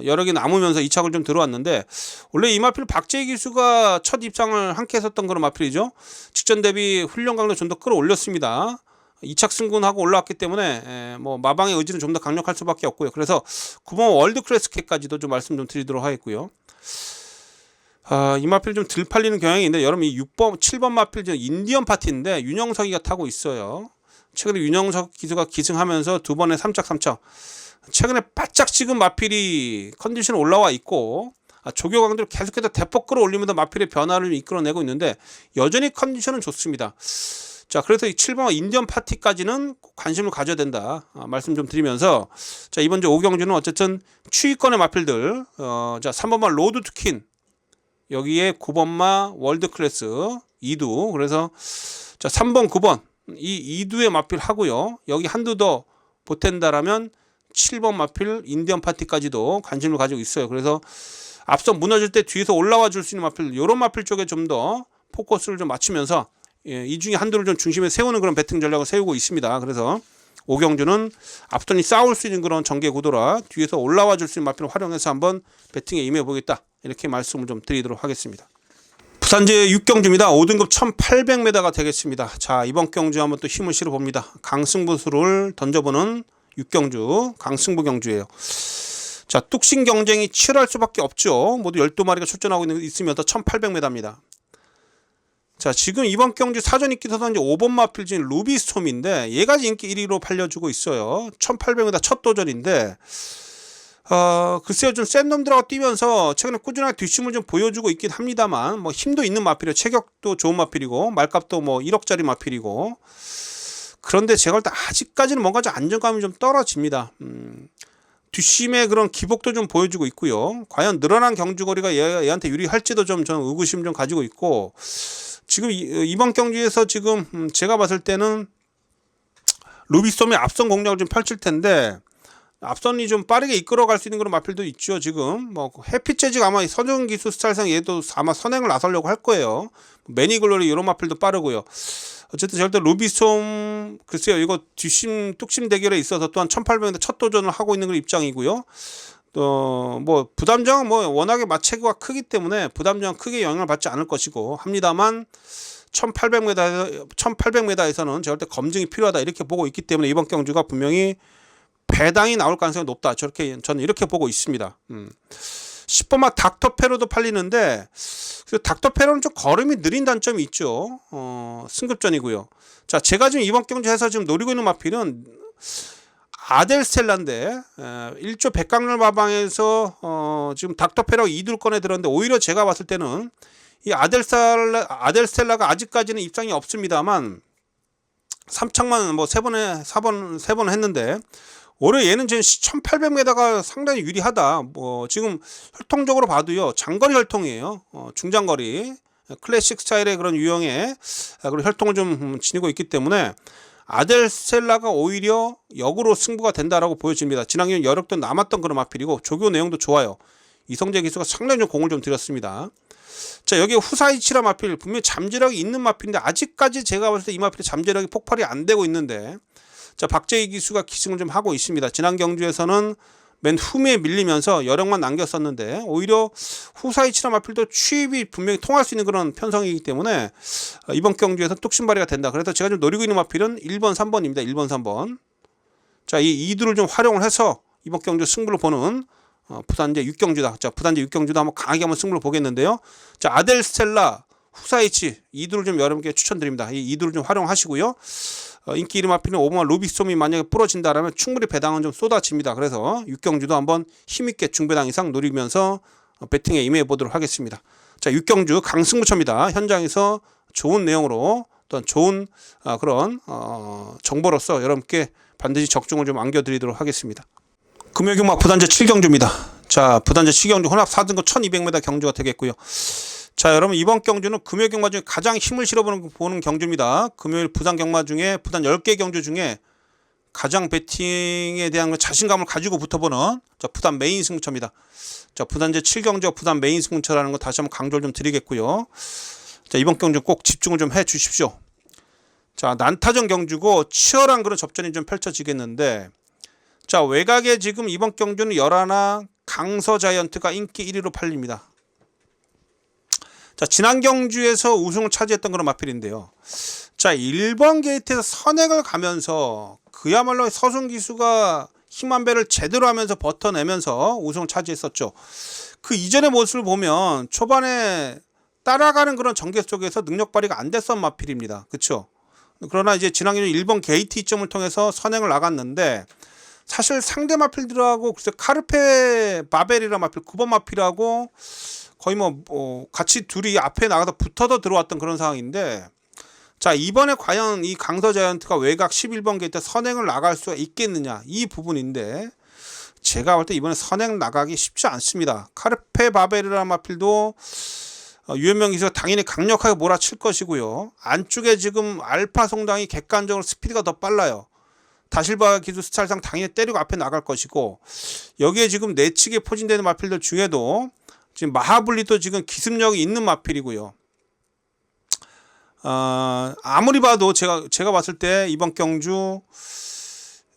여력이 남으면서 2착을 좀 들어왔는데, 원래 이 마필 박재희 기수가 첫 입상을 함께 했었던 그런 마필이죠. 직전 대비 훈련 강도 좀 더 끌어올렸습니다. 2착 승군하고 올라왔기 때문에 뭐 마방의 의지는 좀 더 강력할 수밖에 없고요. 그래서 9번 월드 클래스 캣까지도 좀 말씀 좀 드리도록 하겠고요. 이 마필 좀 덜 팔리는 경향이 있는데, 여러분 이 6번, 7번 마필 인디언 파티인데 윤영석이가 타고 있어요. 최근에 윤영석 기수가 기승하면서 두 번에 3착. 최근에 바짝 지금 마필이 컨디션 올라와 있고, 조교강도를 계속해서 대폭 끌어올리면서 마필의 변화를 이끌어내고 있는데, 여전히 컨디션은 좋습니다. 자, 그래서 이 7번 인디언 파티까지는 관심을 가져야 된다, 말씀 좀 드리면서, 자, 이번 주 5경주는 어쨌든 추위권의 마필들, 자, 3번만 로드 투킨, 여기에 9번마 월드 클래스 2두, 그래서 자, 3번 9번 이 2두의 마필 하고요. 여기 한두 더 보탠다라면 7번 마필 인디언 파티까지도 관심을 가지고 있어요. 그래서 앞서 무너질 때 뒤에서 올라와 줄 수 있는 마필, 이런 마필 쪽에 좀 더 포커스를 좀 맞추면서 이 중에 한두를 좀 중심에 세우는 그런 배팅 전략을 세우고 있습니다. 그래서 오경주는 앞선이 싸울 수 있는 그런 전개 구도라 뒤에서 올라와 줄 수 있는 마필을 활용해서 한번 배팅에 임해 보겠다. 이렇게 말씀을 좀 드리도록 하겠습니다. 부산제 6경주입니다. 5등급 1800m가 되겠습니다. 자, 이번 경주 한번 또 힘을 실어 봅니다. 강승부수를 던져보는 6경주, 강승부 경주예요. 자, 뚝심 경쟁이 치열할 수밖에 없죠. 모두 12마리가 출전하고 있으면서 1800m입니다. 자, 지금 이번 경주 사전 인기서는 이제 5번 마필 중 루비스톰인데 얘가 인기 1위로 팔려주고 있어요. 1800m 첫 도전인데 글쎄요, 좀 센 놈들하고 뛰면서 최근에 꾸준하게 뒷심을 좀 보여주고 있긴 합니다만 뭐 힘도 있는 마필이에요. 체격도 좋은 마필이고 말값도 뭐 1억짜리 마필이고 그런데 제가 볼 때 아직까지는 뭔가 좀 안정감이 좀 떨어집니다. 뒷심의 그런 기복도 좀 보여주고 있고요. 과연 늘어난 경주거리가 얘한테 유리할지도 좀 저는 의구심 좀 가지고 있고 지금 이번 경주에서 지금 제가 봤을 때는 루비스톰이 앞선 공략을 좀 펼칠 텐데 앞선이 좀 빠르게 이끌어갈 수 있는 그런 마필도 있죠. 지금 뭐 해피 재즈가 아마 서준 기수 스타일상 얘도 아마 선행을 나서려고 할 거예요. 매니글로리 이런 마필도 빠르고요. 어쨌든 절대 루비스톰 글쎄요, 이거 뒷심 뚝심 대결에 있어서 또한 1800m 첫 도전을 하고 있는 그런 입장이고요. 또 뭐 부담장은 뭐 워낙에 마체구가 크기 때문에 부담장 크게 영향을 받지 않을 것이고 합니다만 1800m에서는 제가 볼 때 검증이 필요하다 이렇게 보고 있기 때문에 이번 경주가 분명히 배당이 나올 가능성이 높다. 저렇게 저는 이렇게 보고 있습니다. 10번마 닥터페로도 팔리는데 닥터페로는 좀 걸음이 느린 단점이 있죠. 승급전이고요. 자, 제가 지금 이번 경주에서 지금 노리고 있는 마필은 아델스텔라인데 1조 백강렬 마방에서 지금 닥터페로가 2두를 꺼내 들었는데 오히려 제가 봤을 때는 이 아델스텔라가 아직까지는 입상이 없습니다만 3착만 뭐 3번 했는데 올해 얘는 지금 1800m가 상당히 유리하다. 뭐 지금 혈통적으로 봐도요. 장거리 혈통이에요. 중장거리 클래식 스타일의 그런 유형의 그런 혈통을 좀 지니고 있기 때문에 아델스텔라가 오히려 역으로 승부가 된다라고 보여집니다. 지난해 여력도 남았던 그런 마필이고 조교 내용도 좋아요. 이성재 기수가 상당히 좀 공을 좀 들였습니다. 자, 여기 후사이치라 마필 분명히 잠재력이 있는 마필인데 아직까지 제가 봤을 때 이 마필의 잠재력이 폭발이 안 되고 있는데 자, 박재희 기수가 기승을 좀 하고 있습니다. 지난 경주에서는 맨 후미에 밀리면서 여력만 남겼었는데 오히려 후사이치라 마필도 취입이 분명히 통할 수 있는 그런 편성이기 때문에 이번 경주에서 뚝심발이가 된다. 그래서 제가 좀 노리고 있는 마필은 1번, 3번입니다. 1번, 3번. 자, 이 2두를 좀 활용을 해서 이번 경주 승부를 보는 부산제 6경주다. 자, 부산제 6경주도 한번 강하게 한번 승부를 보겠는데요. 자, 아델스텔라, 후사이치 2두를 좀 여러분께 추천드립니다. 이 2두를 좀 활용하시고요. 인기 이름 앞에는 5번만 루비스톰이 만약에 부러진다라면 충분히 배당은 좀 쏟아집니다. 그래서 6경주도 한번 힘있게 중배당 이상 노리면서 배팅에 임해 보도록 하겠습니다. 자, 6경주 강승부처입니다. 현장에서 좋은 내용으로 어떤 좋은 그런 정보로서 여러분께 반드시 적중을 좀 안겨드리도록 하겠습니다. 금요경막 부단제 7경주입니다. 자, 부단제 7경주 혼합 4등급 1200m 경주가 되겠고요. 자, 여러분 이번 경주는 금요일 경마 중에 가장 힘을 실어보는 경주입니다. 금요일 부산 경마 중에 부산 10개 경주 중에 가장 배팅에 대한 자신감을 가지고 붙어보는 자, 부산 메인 승부처입니다. 자, 부산제 7경주와 부산 메인 승부처라는 거 다시 한번 강조를 좀 드리겠고요. 자, 이번 경주 꼭 집중을 좀 해 주십시오. 자, 난타전 경주고 치열한 그런 접전이 좀 펼쳐지겠는데 자, 외곽에 지금 이번 경주는 11 강서자이언트가 인기 1위로 팔립니다. 자, 지난 경주에서 우승을 차지했던 그런 마필인데요. 자, 1번 게이트에서 선행을 가면서 그야말로 서순 기수가 힘한 배를 제대로 하면서 버텨내면서 우승을 차지했었죠. 그 이전의 모습을 보면 초반에 따라가는 그런 전개 속에서 능력 발휘가 안 됐던 마필입니다. 그렇죠? 그러나 이제 지난 경주 1번 게이트 이점을 통해서 선행을 나갔는데 사실 상대 마필들하고 글쎄 카르페 바벨이라 마필 9번 마필하고 거의 뭐 같이 둘이 앞에 나가서 붙어서 들어왔던 그런 상황인데 자, 이번에 과연 이 강서자이언트가 외곽 11번 게이트 선행을 나갈 수 있겠느냐 이 부분인데 제가 볼 때 이번에 선행 나가기 쉽지 않습니다. 카르페 바벨이라는 마필도 유현명 기수가 당연히 강력하게 몰아칠 것이고요. 안쪽에 지금 알파 송당이 객관적으로 스피드가 더 빨라요. 다실바 기수 스타일상 당연히 때리고 앞에 나갈 것이고 여기에 지금 내측에 포진되는 마필들 중에도 지금 마하블리도 지금 기습력이 있는 마필이고요. 아무리 봐도 제가 봤을 때 이번 경주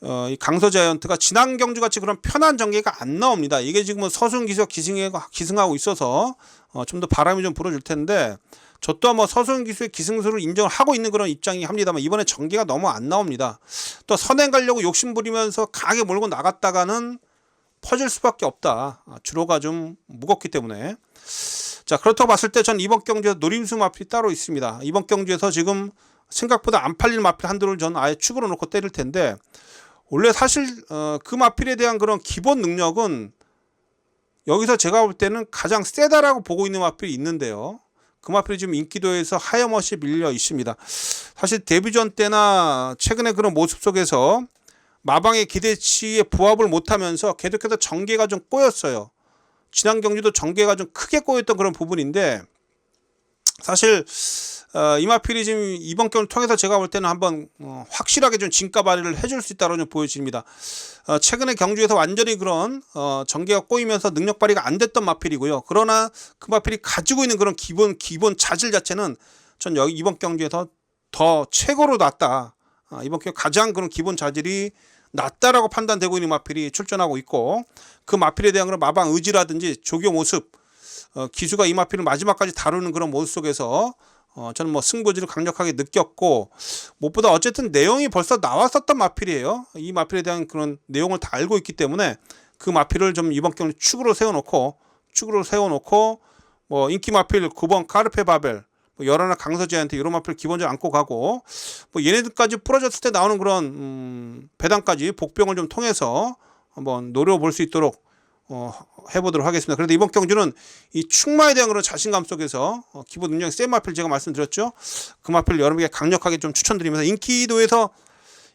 이 강서자이언트가 지난 경주 같이 그런 편한 전개가 안 나옵니다. 이게 지금은 서순기수 기승하고 있어서 좀 더 바람이 좀 불어줄 텐데, 저 또한 뭐 서순기수의 기승수를 인정을 하고 있는 그런 입장이 합니다만, 이번에 전개가 너무 안 나옵니다. 또 선행 가려고 욕심 부리면서 강하게 몰고 나갔다가는 퍼질 수밖에 없다. 주로가 좀 무겁기 때문에. 자, 그렇다고 봤을 때 전 이번 경주에서 노림수 마필이 따로 있습니다. 이번 경주에서 지금 생각보다 안 팔릴 마필 한두를 전 아예 축으로 놓고 때릴 텐데, 원래 사실 그 마필에 대한 그런 기본 능력은 여기서 제가 볼 때는 가장 세다라고 보고 있는 마필이 있는데요. 그 마필이 지금 인기도에서 하염없이 밀려 있습니다. 사실 데뷔전 때나 최근에 그런 모습 속에서 마방의 기대치에 부합을 못하면서 계속해서 전개가 좀 꼬였어요. 지난 경주도 전개가 좀 크게 꼬였던 그런 부분인데, 사실 이 마필이 지금 이번 경기를 통해서 제가 볼 때는 한번 확실하게 좀 진가 발휘를 해줄 수 있다고 좀 보여집니다. 최근에 경주에서 완전히 그런 전개가 꼬이면서 능력 발휘가 안 됐던 마필이고요. 그러나 그 마필이 가지고 있는 그런 기본 자질 자체는 전 여기 이번 경주에서 더 최고로 낫다. 이번 경기 가장 그런 기본 자질이 낫다라고 판단되고 있는 마필이 출전하고 있고, 그 마필에 대한 그런 마방 의지라든지 조교 모습, 기수가 이 마필을 마지막까지 다루는 그런 모습 속에서 저는 뭐 승부지를 강력하게 느꼈고, 무엇보다 어쨌든 내용이 벌써 나왔었던 마필이에요. 이 마필에 대한 그런 내용을 다 알고 있기 때문에 그 마필을 좀 이번 경기 축으로 세워놓고 뭐 인기 마필 9번 카르페 바벨, 뭐 열하나 강서지한테 이런 마필 기본적으로 안고 가고, 뭐 얘네들까지 부러졌을 때 나오는 그런 배당까지 복병을 좀 통해서 한번 노려볼 수 있도록 해보도록 하겠습니다. 그런데 이번 경주는 이 축마에 대한 그런 자신감 속에서 기본 능력이 센 마필 제가 말씀드렸죠. 그 마필 여러분에게 강력하게 좀 추천드리면서, 인기도에서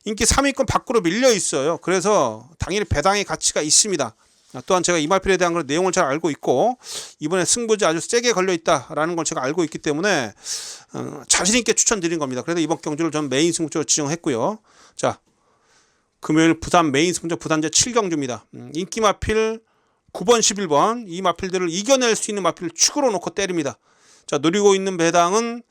인기 3위권 밖으로 밀려 있어요. 그래서 당연히 배당의 가치가 있습니다. 또한 제가 이 마필에 대한 그런 내용을 잘 알고 있고, 이번에 승부지 아주 세게 걸려 있다라는 걸 제가 알고 있기 때문에 자신 있게 추천드린 겁니다. 그래서 이번 경주를 전 메인 승부처로 지정했고요. 자, 금요일 부산 메인 승부처 부산제 7경주입니다. 인기 마필 9번, 11번 이 마필들을 이겨낼 수 있는 마필을 축으로 놓고 때립니다. 자, 노리고 있는 배당은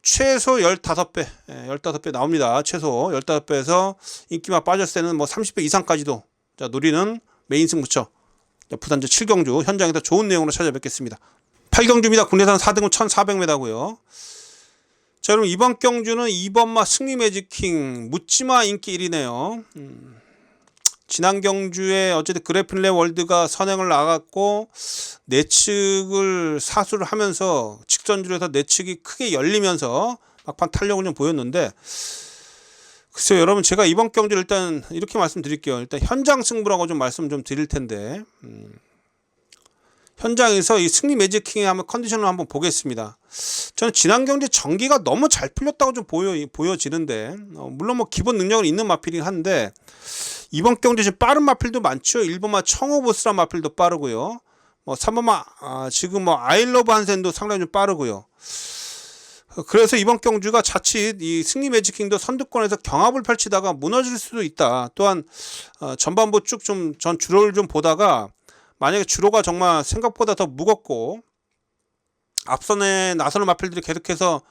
최소 15배, 15배 나옵니다. 최소 15배에서 인기마 빠졌을 때는 뭐 30배 이상까지도 자, 노리는 메인 승부처 부산제 7경주 현장에서 좋은 내용으로 찾아뵙겠습니다. 8경주입니다. 국내산 4등급 1400m고요. 자, 그럼 이번 경주는 2번마 승리 매직킹 묻지마 인기 1위네요. 지난 경주에 어쨌든 그래플레 월드가 선행을 나갔고 내측을 사수를 하면서 직선주로해서 내측이 크게 열리면서 막판 탄력을 좀 보였는데, 글쎄요 여러분, 제가 이번 경주를 일단 이렇게 말씀드릴게요. 일단 현장 승부라고 좀 말씀 좀 드릴 텐데, 현장에서 이 승리 매직킹의 한번 컨디션을 한번 보겠습니다. 저는 지난 경주 전기가 너무 잘 풀렸다고 좀 보여지는데, 물론 뭐 기본 능력은 있는 마필이긴 한데, 이번 경주 지금 빠른 마필도 많죠. 1번마 청호보스란 마필도 빠르고요. 뭐 3번마 지금 뭐 아일러브 한센도 상당히 좀 빠르고요. 그래서 이번 경주가 자칫 이 승리 매직킹도 선두권에서 경합을 펼치다가 무너질 수도 있다. 또한 전반부 쭉 좀 전 주로를 좀 보다가, 만약에 주로가 정말 생각보다 더 무겁고 앞선에 나서는 마필들이 계속해서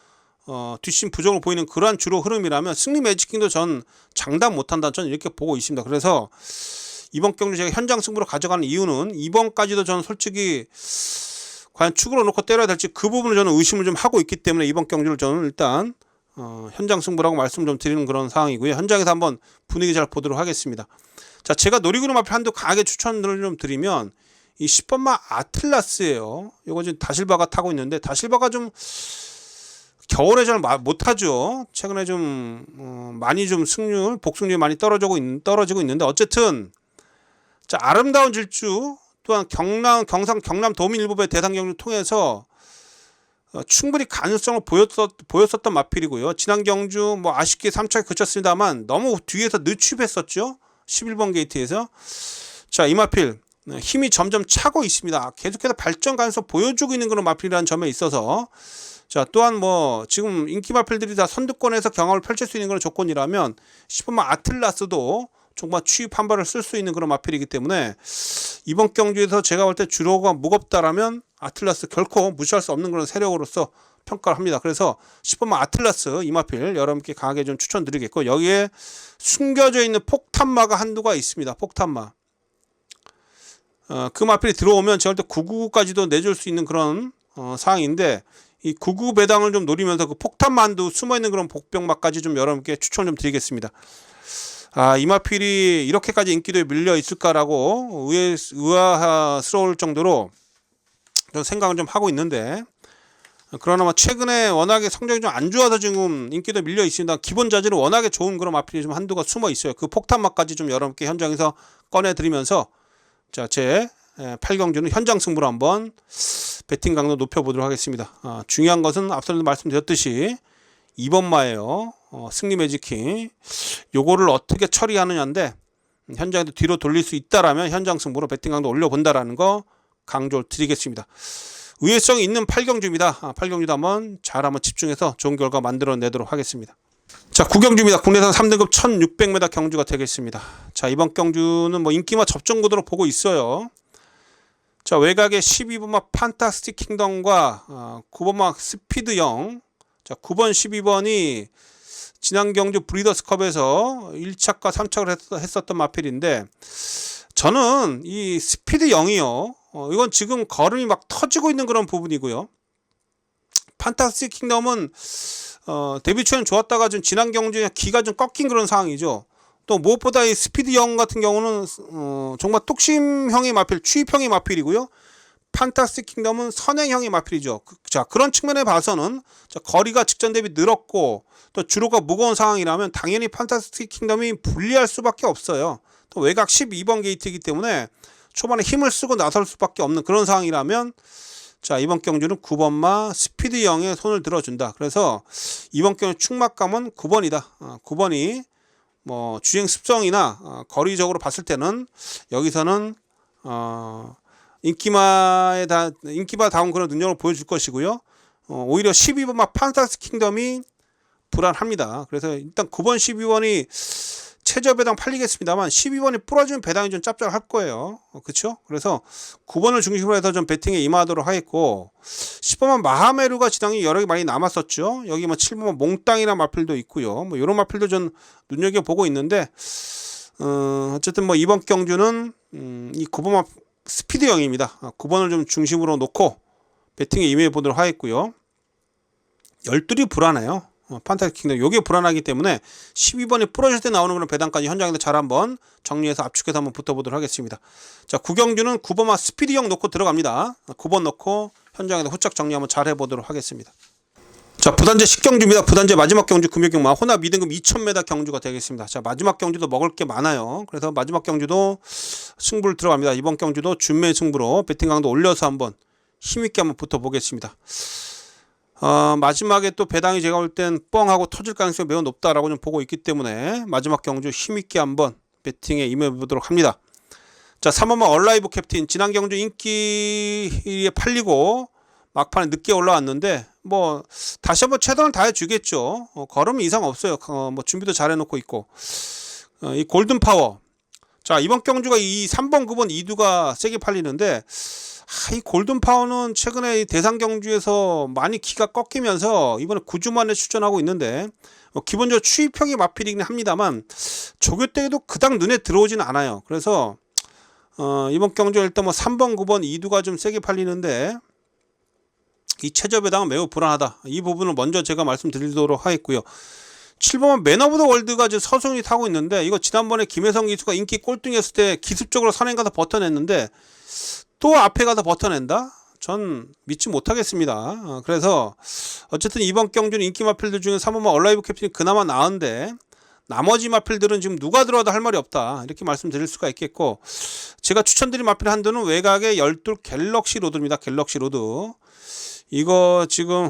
뒷심 부족을 보이는 그러한 주로 흐름이라면 승리 매직킹도 전 장담 못한다. 전 이렇게 보고 있습니다. 그래서 이번 경주 제가 현장 승부로 가져가는 이유는, 이번까지도 저는 솔직히 과연 축으로 놓고 때려야 될지 그 부분을 저는 의심을 좀 하고 있기 때문에 이번 경주를 저는 일단 현장 승부라고 말씀 좀 드리는 그런 상황이고요. 현장에서 한번 분위기 잘 보도록 하겠습니다. 자, 제가 놀이그룹 마필 한두 강하게 추천을 좀 드리면 이 10번마 아틀라스예요. 이거 지금 다실바가 타고 있는데, 다실바가 좀 겨울에 잘 못하죠. 최근에 좀 많이 좀 복승률이 많이 떨어지고 있는데, 어쨌든 자, 아름다운 질주, 또한 경남 도민일보배 대상 경주를 통해서 충분히 가능성을 보였었던 마필이고요. 지난 경주 뭐 아쉽게 3차에 그쳤습니다만 너무 뒤에서 늦추했었죠. 11번 게이트에서. 자, 이 마필 힘이 점점 차고 있습니다. 계속해서 발전 가능성 보여주고 있는 그런 마필이라는 점에 있어서, 자, 또한 뭐 지금 인기 마필들이 다 선두권에서 경합을 펼칠 수 있는 그런 조건이라면 10번마 아틀라스도 정말 추입 한 발을 쓸 수 있는 그런 마필이기 때문에, 이번 경주에서 제가 볼 때 주로가 무겁다라면 아틀라스 결코 무시할 수 없는 그런 세력으로서 평가를 합니다. 그래서 10번마 아틀라스 이 마필 여러분께 강하게 좀 추천드리겠고, 여기에 숨겨져 있는 폭탄마가 한두가 있습니다. 폭탄마. 그 마필이 들어오면 제가 볼 때 999까지도 내줄 수 있는 그런 상황인데, 이 99 배당을 좀 노리면서 그 폭탄만도 숨어있는 그런 복병마까지 좀 여러분께 추천 좀 드리겠습니다. 이 마필이 이렇게까지 인기도에 밀려 있을까라고 의아스러울 정도로 좀 생각을 좀 하고 있는데, 그러나 뭐 최근에 워낙에 성적이 좀 안 좋아서 지금 인기도 밀려 있습니다. 기본 자질은 워낙에 좋은 그런 마필이 좀 한두가 숨어 있어요. 그 폭탄마까지 좀 여러분께 현장에서 꺼내 드리면서, 자, 제 8경주는 현장 승부로 한번 배팅 강도 높여보도록 하겠습니다. 중요한 것은 앞서도 말씀드렸듯이 2번마예요. 승리 매직킹. 요거를 어떻게 처리하느냐인데, 현장에도 뒤로 돌릴 수 있다라면 현장 승부로 배팅 강도 올려본다라는 거 강조를 드리겠습니다. 의외성이 있는 8경주입니다. 8경주도 한번 집중해서 좋은 결과 만들어내도록 하겠습니다. 자, 9경주입니다. 국내산 3등급 1600m 경주가 되겠습니다. 자, 이번 경주는 뭐 인기마 접전 구도로 보고 있어요. 자, 외곽에 12번마 판타스틱 킹덤과 9번마 스피드영. 자, 9번 12번이 지난 경주 브리더스컵에서 1착과 3착을 했었던 마필인데, 저는 이 스피드 0이요. 이건 지금 걸음이 막 터지고 있는 그런 부분이고요. 판타스틱 킹덤은 데뷔 초엔 좋았다가 좀 지난 경주에 기가 좀 꺾인 그런 상황이죠. 또 무엇보다 이 스피드 0 같은 경우는 정말 뚝심형의 마필, 추입형의 마필이고요. 판타스틱 킹덤은 선행형의 마필이죠. 자, 그런 측면에 봐서는 거리가 직전 대비 늘었고 또 주로가 무거운 상황이라면 당연히 판타스틱 킹덤이 불리할 수밖에 없어요. 또 외곽 12번 게이트이기 때문에 초반에 힘을 쓰고 나설 수밖에 없는 그런 상황이라면, 자, 이번 경주는 9번마 스피드 0에 손을 들어준다. 그래서 이번 경주 축막감은 9번이다. 9번이 뭐 주행 습성이나 거리적으로 봤을 때는 여기서는 인기바다운 그런 능력을 보여줄 것이고요. 오히려 12번마 판타스틱 킹덤이 불안합니다. 그래서 일단 9번 12번이 최저 배당 팔리겠습니다만 12번이 부러지면 배당이 좀 짭짤할 거예요. 그렇죠? 그래서 9번을 중심으로 해서 좀 배팅에 임하도록 하겠고, 10번만 마하메루가 지당이 여러 개 많이 남았었죠. 여기 뭐 7번만 몽땅이나 마필도 있고요. 뭐 이런 마필도 좀 눈여겨보고 있는데, 어쨌든 뭐 이번 경주는 이 9번만 스피드형입니다. 9번을 좀 중심으로 놓고 배팅에 임해 보도록 하겠고요. 12이 불안해요. 판타스틱 킹덤 요게 불안하기 때문에 12번이 부러질 때 나오는 그런 배당까지 현장에서 잘 한번 정리해서 압축해서 한번 붙어보도록 하겠습니다. 자, 9경주는 9번마 스피드형 놓고 들어갑니다. 9번 놓고 현장에서 후착 정리 한번 잘 해보도록 하겠습니다. 자, 부단제 10경주입니다. 부단제 마지막 경주 금요경마 혼합 2등급 2000m 경주가 되겠습니다. 자, 마지막 경주도 먹을 게 많아요. 그래서 마지막 경주도 승부를 들어갑니다. 이번 경주도 준매 승부로 배팅 강도 올려서 한번 힘있게 한번 붙어보겠습니다. 마지막에 또 배당이 제가 볼 땐 뻥하고 터질 가능성이 매우 높다라고 좀 보고 있기 때문에 마지막 경주 힘있게 한번 배팅에 임해보도록 합니다. 자, 3번마 얼라이브 캡틴. 지난 경주 인기에 팔리고 막판에 늦게 올라왔는데 뭐 다시 한번 최선을 다해주겠죠. 걸음 이상 없어요. 뭐 준비도 잘 해놓고 있고. 이 골든 파워. 자, 이번 경주가 이 3번 9번 2두가 세게 팔리는데, 이 골든 파워는 최근에 대상 경주에서 많이 기가 꺾이면서 이번에 9주 만에 출전하고 있는데, 기본적으로 추입형이 마필이긴 합니다만 조교 때에도 그닥 눈에 들어오지는 않아요. 그래서 이번 경주에 일단 뭐 3번 9번 2두가 좀 세게 팔리는데, 이 최저 배당은 매우 불안하다. 이 부분을 먼저 제가 말씀드리도록 하겠고요. 7번은 맨 오브 더 월드가 지금 서순위 타고 있는데, 이거 지난번에 김혜성 기수가 인기 꼴등이었을 때 기습적으로 선행 가서 버텨냈는데 또 앞에 가서 버텨낸다? 전 믿지 못하겠습니다. 그래서 어쨌든 이번 경주는 인기 마필들 중에 3번만 얼라이브 캡틴이 그나마 나은데, 나머지 마필들은 지금 누가 들어와도 할 말이 없다, 이렇게 말씀드릴 수가 있겠고, 제가 추천드린 마필 한두는 외곽의 12 갤럭시 로드입니다. 갤럭시 로드. 이거 지금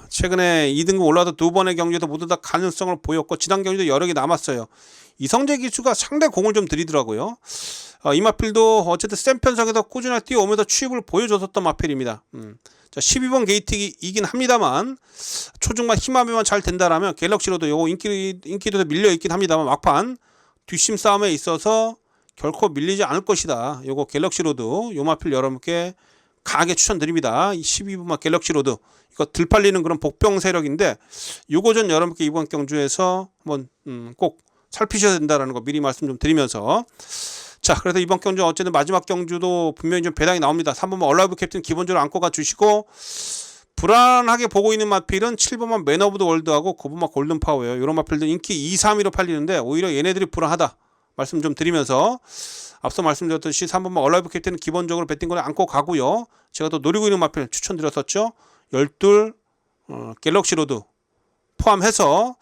최근에 2등급 올라도 두 번의 경주에서 모두 다 가능성을 보였고, 지난 경주도 여러 개 남았어요. 이성재 기수가 상당히 공을 좀 들이더라고요. 이 마필도 어쨌든 센 편성에서 꾸준하게 뛰어오면서 추입을 보여줬었던 마필입니다. 자, 12번 게이트이긴 합니다만 초중반 힘하면 잘 된다라면 갤럭시로도 요거 인기도 밀려 있긴 합니다만 막판 뒷심 싸움에 있어서 결코 밀리지 않을 것이다. 요거 갤럭시로도 요 마필 여러분께 강하게 추천드립니다. 이 12분마 갤럭시 로드 이거 들팔리는 그런 복병 세력인데 요거 전 여러분께 이번 경주에서 한번 꼭 살피셔야 된다라는 거 미리 말씀 좀 드리면서, 자, 그래서 이번 경주 어쨌든 마지막 경주도 분명히 좀 배당이 나옵니다. 3번만 얼라이브 캡틴 기본적으로 안고 가 주시고, 불안하게 보고 있는 마필은 7번만 맨 오브 더 월드하고 9번만 골든 파워예요. 이런 마필들 인기 2, 3위로 팔리는데 오히려 얘네들이 불안하다 말씀 좀 드리면서, 앞서 말씀드렸듯이 3번만 얼라이브 캡틴은 기본적으로 배팅권에 안고 가고요. 제가 또 노리고 있는 마필 추천드렸었죠. 12 갤럭시 로드 포함해서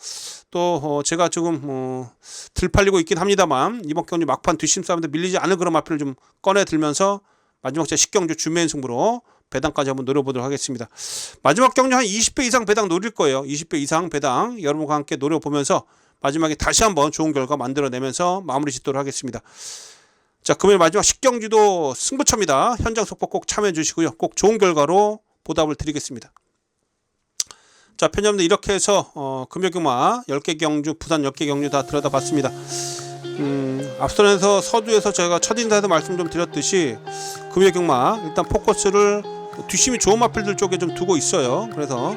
또 제가 지금 들팔리고 있긴 합니다만 이번 경주 막판 뒷심 싸움인데 밀리지 않은 그런 마필을 좀 꺼내 들면서 마지막 제 10경주 주메인 승부로 배당까지 한번 노려보도록 하겠습니다. 마지막 경주 한 20배 이상 배당 노릴 거예요. 20배 이상 배당 여러분과 함께 노려보면서 마지막에 다시 한번 좋은 결과 만들어내면서 마무리 짓도록 하겠습니다. 자, 금요일 마지막 10경주도 승부처입니다. 현장 속보 꼭 참여해 주시고요. 꼭 좋은 결과로 보답을 드리겠습니다. 자, 편집자분들 이렇게 해서 금요경마 10개 경주, 부산 10개 경주 다 들여다봤습니다. 앞선에서 서두에서 제가 첫인사에서 말씀 좀 드렸듯이 금요경마 일단 포커스를 뒷심이 좋은 마필들 쪽에 좀 두고 있어요. 그래서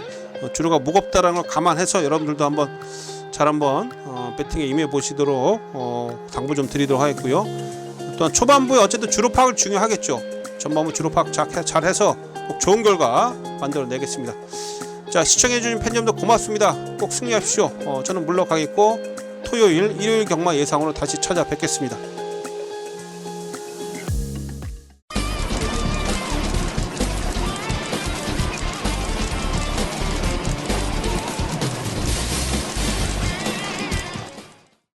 주로가 무겁다라는 걸 감안해서 여러분들도 한번 배팅에 임해 보시도록 당부 좀 드리도록 하겠고요. 또한 초반부에 어쨌든 주로 파악을 중요하겠죠. 전반부 주로 파악 잘해서 꼭 좋은 결과 만들어내겠습니다. 자, 시청해주신 팬님들 고맙습니다. 꼭 승리하십시오. 저는 물러가겠고 토요일, 일요일 경마 예상으로 다시 찾아뵙겠습니다.